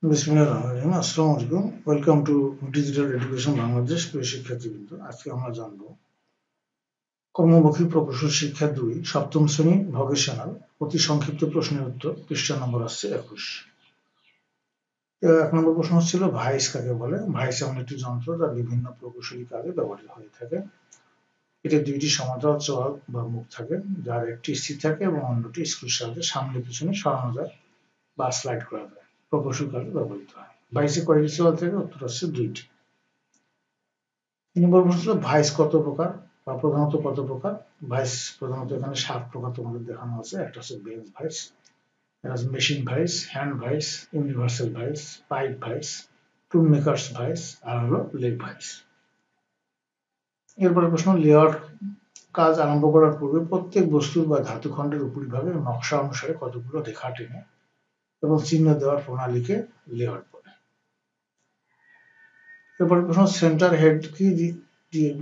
বিসমিল্লাহিররহমানিররহিম। আসসালামু আলাইকুম। Welcome to digital education Bangladesh. প্রিয় শিক্ষার্থীবৃন্দ, আজকে আমরা জানব কর্মমুখী প্রকৌশল শিক্ষা 2 সপ্তম শ্রেণী ভকেশনাল অতি সংক্ষিপ্ত প্রশ্নের উত্তর। পৃষ্ঠা নম্বর আসছে 21। 1 নম্বর প্রশ্ন হচ্ছিল ভাইস কাকে বলে। ভাইস এমন একটি যন্ত্র যা বিভিন্ন প্রকৌশলী কাজে ব্যবহৃত হয়ে থাকে। এতে দুইটি সমান্তরাল চোয়াল বা মুখ থাকে, যার একটি স্থির থাকে এবং অন্যটি স্ক্রুর সাহায্যে সামনে পিছনে সরানো যায় বা স্লাইড করা যায়। প্রকৌশল কাজে ব্যবহৃত হয়। ভাইসে কয়টি চোয়াল থাকে? উত্তর হচ্ছে 2টি। 3 নম্বর প্রশ্ন ছিল ভাইস কত প্রকার বা প্রধানত কত প্রকার। ভাইস প্রধানত এখানে 7 প্রকার তোমাদের দেখানো আছে। একটা হচ্ছে বেঞ্চ ভাইস, এটা হচ্ছে machine vice, hand vice, universal vice, pipe vice, tool makers vice, আর হলো লেগ ভাইস। এরপরে প্রশ্ন, লেআউট কাজ আরম্ভ করার পূর্বে প্রত্যেক বস্তুর বা ধাতু খণ্ডের উপরিভাগে নকশা অনুসারে কতগুলো রেখা টেনে এবং চিহ্ন দেওয়ার প্রণালীকে লেআউট বলে। এরপরে প্রশ্ন, সেন্টার হেড কি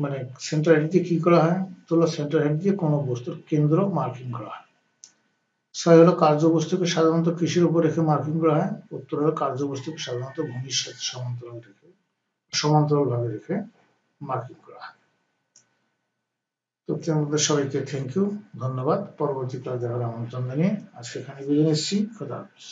মানে সেন্টার হেড দিয়ে কি করা হয়? তো সেন্টার হেড দিয়ে কোনো বস্তুর কেন্দ্র মার্কিং করা হয়। 6 হলো কার্যবস্তুকে সাধারণত কৃষির উপর রেখে মার্কিং করা হয়। উত্তর হলো কার্যবস্তুকে সাধারণত ভূমির সাথে সমান্তরালভাবে রেখে মার্কিং করা হয়। তো তোমাদের সবাইকে থ্যাংক ইউ, ধন্যবাদ। পরবর্তী ক্লাস দেখার আমন্ত্রণ জানিয়ে আজকে এখানে বিদায় নিচ্ছি। খোদা হাফেজ।